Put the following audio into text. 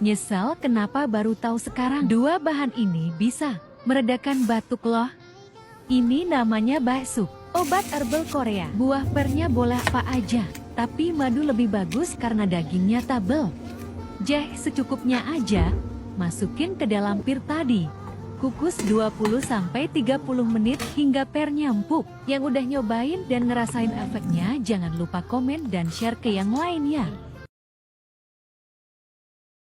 Nyesel kenapa baru tahu sekarang? Dua bahan ini bisa meredakan batuk loh. Ini namanya baksup, obat herbal Korea. Buah pernya boleh apa aja, tapi madu lebih bagus karena dagingnya tabel. Jahe secukupnya aja, masukin ke dalam pir tadi. Kukus 20-30 menit hingga pernya empuk. Yang udah nyobain dan ngerasain efeknya, jangan lupa komen dan share ke yang lainnya.